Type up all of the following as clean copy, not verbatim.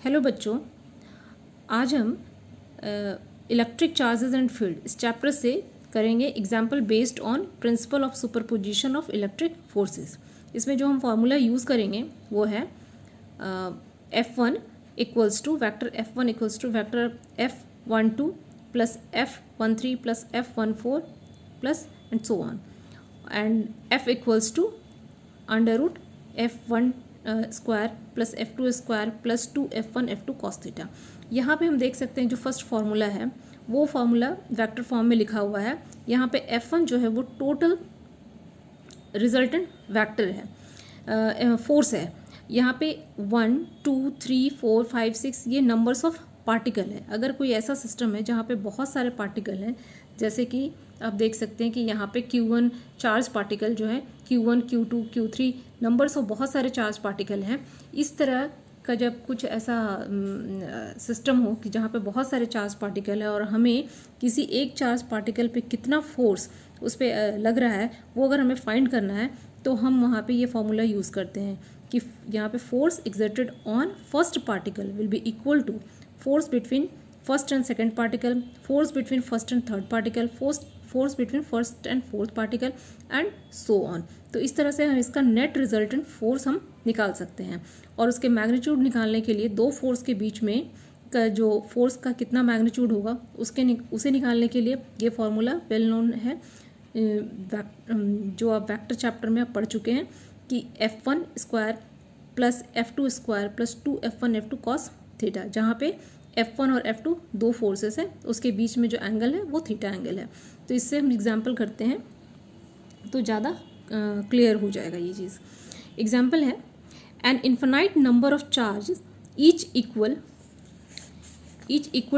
Hello बच्चों, आज हम इलेक्ट्रिक चार्जेस एंड फील्ड इस चैप्टर से करेंगे example based on principle of superposition of electric forces. इसमें जो हम फार्मूला यूज़ करेंगे वो है F1 equals to vector F1 equals to vector F12 plus F13 plus F14 plus and so on, and F equals to under root F1 square plus F2 square plus 2F1 F2 cos theta. यहाँ पे हम देख सकते हैं जो first formula है वो formula vector form में लिखा हुआ है। यहाँ पे F1 जो है वो टोटल रिजल्टेंट वेक्टर है, फोर्स है। यहाँ पे 1 2 3 4 5 6 ये नंबर्स ऑफ पार्टिकल है। अगर कोई ऐसा सिस्टम है जहाँ पे बहुत सारे पार्टिकल हैं, जैसे कि आप देख सकते हैं कि यहाँ पे Q1 चार्ज पार्टिकल जो है Q1 Q2 Q3 numbers of बहुत सारे चार्ज पार्टिकल हैं। इस तरह का जब कुछ ऐसा सिस्टम हो कि जहाँ पे बहुत सारे चार्ज पार्टिकल है और हमें किसी एक चार्ज पार्टिकल पे कितना फोर्स उस पर लग रहा है वो अगर हमें फाइंड करना है तो हम वहाँ पे ये फॉर्मूला यूज़ करते हैं कि यहाँ पे force exerted on first particle will be equal to force between first and second particle, force between first and third particle, force between first and fourth particle and so on. तो इस तरह से हम इसका नेट रिजल्टेंट फोर्स हम निकाल सकते हैं। और उसके मैग्नीट्यूड निकालने के लिए दो फोर्स के बीच में का जो फोर्स का कितना मैग्नीट्यूड होगा उसे निकालने के लिए ये फॉर्मूला वेल नोन है, जो आप वेक्टर चैप्टर में आप पढ़ चुके हैं कि F1 square plus F2 square plus 2F1 F2 cos theta, जहाँ पे F1 और F2 दो फोर्सेस है, उसके बीच में जो एंगल है वो थीटा एंगल है। तो इससे हम एग्जाम्पल करते हैं तो ज़्यादा क्लियर हो जाएगा ये चीज़। एग्जाम्पल है an infinite number of charge each equal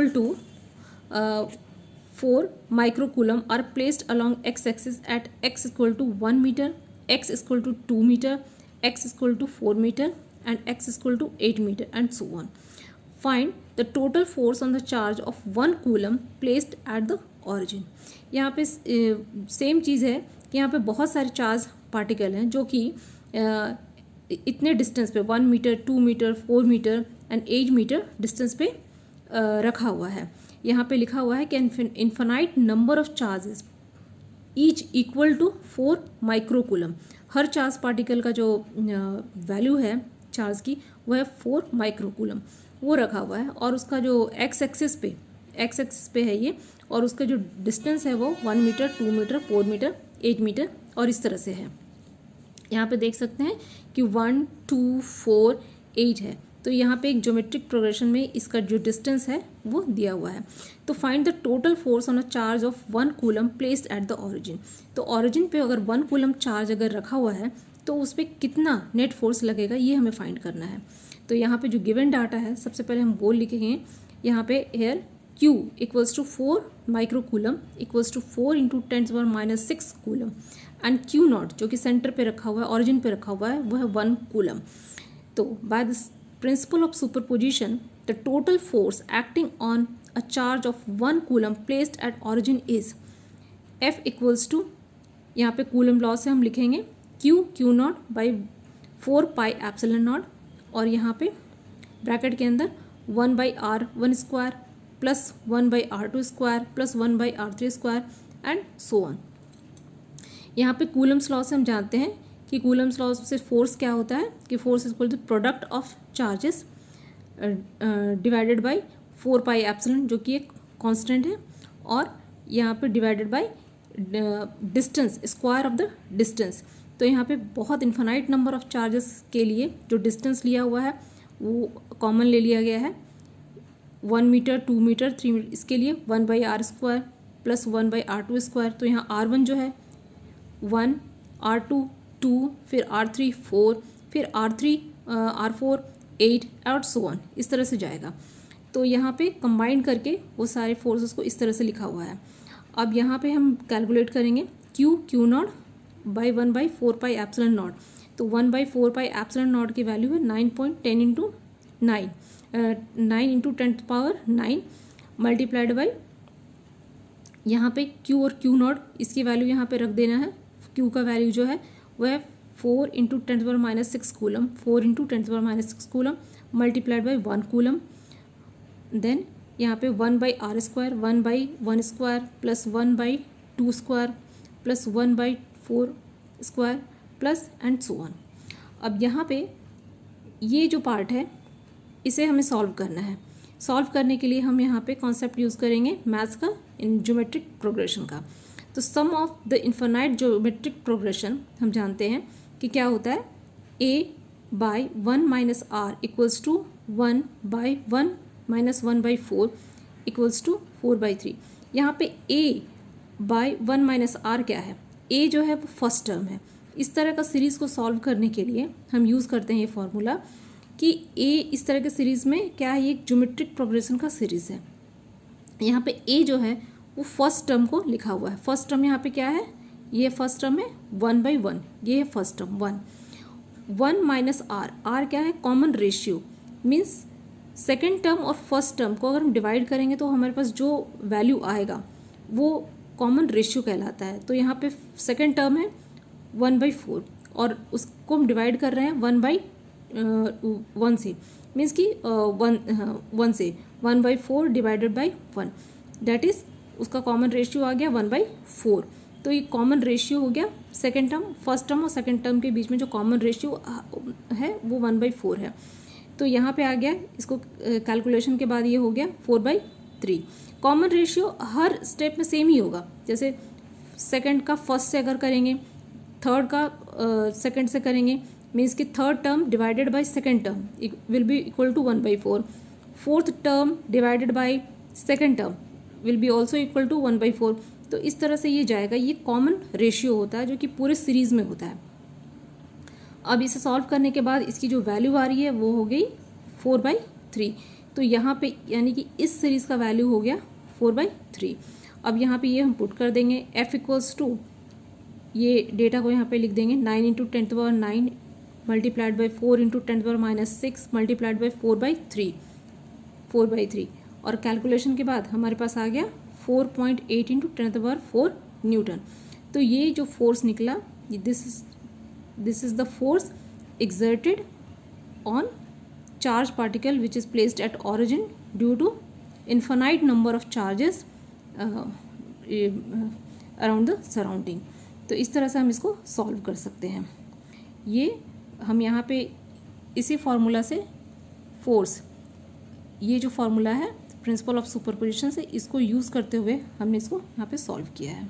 to 4 microcoulomb are placed along x axis at x equal to 1 metre, x equal to 2 metre, x equal to 4 metre and x equal to 8 metre and so on. Find the total force on the charge of 1 coulomb placed at the origin। यहाँ पे same चीज़ है कि यहाँ पे बहुत सारे charge particle हैं जो कि इतने डिस्टेंस पे 1 metre 2 metre 4 metre and 8 metre distance पे रखा हुआ है। यहाँ पे लिखा हुआ है कि infinite number of charges each equal to 4 microcoulomb. हर चार्ज पार्टिकल का जो वैल्यू है चार्ज की वो है 4 माइक्रोकूलम, वो रखा हुआ है। और उसका जो एक्स एक्सिस पे है ये, और उसका जो डिस्टेंस है वो 1 मीटर 2 मीटर 4 मीटर 8 मीटर और इस तरह से है। यहाँ पे देख सकते हैं कि 1 2 4 8 है। तो यहाँ पे एक ज्योमेट्रिक प्रोग्रेशन में इसका जो डिस्टेंस है वो दिया हुआ है। तो find the total force on a charge of 1 coulomb placed at the origin. तो ऑरिजिन पे अगर 1 कूलम चार्ज अगर रखा हुआ है तो उस पर कितना नेट फोर्स लगेगा ये हमें फाइंड करना है। तो यहाँ पे जो गिवन डाटा है सबसे पहले हम वो लिखेंगे। यहाँ पे here Q equals to 4 microcoulomb equals to 4 into 10⁻⁻6 coulomb and Q nought जो कि सेंटर पे रखा हुआ है, ऑरिजिन पे रखा हुआ है, वो है 1 कूलम। तो by the principle of superposition the total force acting on a charge of 1 coulomb placed at origin is F equals to, यहाँ पे कूलम लॉ से हम लिखेंगे Q nought by 4 pi epsilon nought, और यहाँ पे ब्रैकेट के अंदर 1/r1 square plus 1/r2 square plus 1/r3 square and so on. यहाँ पे कूलम्स लॉ से हम जानते हैं कि कूलम्स लॉ से फोर्स क्या होता है कि force is equal to product of charges divided by 4 pi epsilon जो कि एक कांस्टेंट है, और यहाँ पे divided by distance, square of the distance. तो यहाँ पे बहुत इन्फिनाइट नंबर ऑफ चार्जेस के लिए जो डिस्टेंस लिया हुआ है वो कॉमन ले लिया गया है। 1 मीटर 2 मीटर 3 मीटर, इसके लिए 1/r square plus 1/r2 square. तो यहाँ r1 जो है 1, r2 2, फिर r3 4, फिर r4 8 और सो ऑन, इस तरह से जाएगा। तो यहाँ पे कंबाइन करके वो सारे फोर्सेस को इस तरह से लिखा हुआ है। अब यहाँ पे हम कैलकुलेट करेंगे Q nought by 1/4 pi epsilon not. तो 1/4 पाई एप्सिलॉन नॉट की वैल्यू है 9.10 इंटू 9 इंटू 10⁻9 मल्टीप्लाइड बाई, यहाँ पे Q और Q नॉट इसकी वैल्यू यहाँ पे रख देना है। Q का वैल्यू जो है वह है 4 into 10⁻6 coulomb, 4 into 10⁻6 coulomb multiplied by 1 coulomb. Then यहाँ पे 1/r² 1/1² plus 1/2² plus 1/4² plus and so on. अब यहाँ पे ये जो पार्ट है इसे हमें सॉल्व करना है। सॉल्व करने के लिए हम यहाँ पे कॉन्सेप्ट यूज़ करेंगे मैथ्स का, इन ज्योमेट्रिक प्रोग्रेशन का। तो sum of the infinite geometric progression हम जानते हैं कि क्या होता है, a/1 - r equals to 1/1 - 1/4 equals to 4/3। यहाँ पे a/1 - r क्या है, a जो है वो फर्स्ट टर्म है। इस तरह का सीरीज़ को सॉल्व करने के लिए हम यूज़ करते हैं ये फॉर्मूला कि a इस तरह के सीरीज़ में क्या है, ये एक ज्योमेट्रिक प्रोग्रेशन का सीरीज़ है। यहाँ पे a जो है वो फर्स्ट टर्म को लिखा हुआ है। फर्स्ट टर्म यहाँ पे क्या है, ये फर्स्ट टर्म है 1/1, ये है फर्स्ट टर्म 1 माइनस r क्या है, common ratio. Means second term और फर्स्ट टर्म को अगर हम डिवाइड करेंगे तो हमारे पास जो वैल्यू आएगा वो कॉमन रेशियो कहलाता है। तो यहाँ पे सेकेंड टर्म है 1/4 और उसको हम डिवाइड कर रहे हैं 1/1 से। मीन्स कि 1 से 1/4 डिवाइडेड बाई 1, डैट इज़ उसका कॉमन रेशियो आ गया 1/4। तो ये कॉमन रेशियो हो गया सेकेंड टर्म, फर्स्ट टर्म और सेकेंड टर्म के बीच में जो कॉमन रेशियो है वो 1/4 है। तो यहाँ पे आ गया, इसको कैलकुलेशन के बाद ये हो गया 4/3। कॉमन रेशियो हर स्टेप में सेम ही होगा। जैसे सेकंड का फर्स्ट से अगर करेंगे, थर्ड का सेकंड से करेंगे, मीन्स कि third term divided by second term will be equal to 1/4। Fourth term divided by second term will be also equal to 1/4। तो इस तरह से ये जाएगा। ये कॉमन रेशियो होता है जो कि पूरे सीरीज में होता है। अब इसे सॉल्व करने के बाद इसकी जो वैल्यू आ रही है वो हो गई 4/3। तो यहाँ पे यानी कि इस सीरीज़ का वैल्यू हो गया 4/3। अब यहाँ पे ये हम पुट कर देंगे f इक्वल्स टू, ये डेटा को यहाँ पे लिख देंगे 9 × 10⁻9 मल्टीप्लाइड बाई 4 × 10⁻6 मल्टीप्लाइड बाई 4/3 और कैलकुलेशन के बाद हमारे पास आ गया 4.8 × 10⁴ न्यूटन। तो ये जो फोर्स निकला, this is the force exerted on charged particle which is placed at origin due to infinite number of charges around the surrounding। तो इस तरह से हम इसको सॉल्व कर सकते हैं। ये हम यहाँ पे इसी फार्मूला से फोर्स, ये जो फार्मूला है प्रिंसिपल ऑफ सुपरपोजिशन से, इसको यूज़ करते हुए हमने इसको यहाँ पे सॉल्व किया है।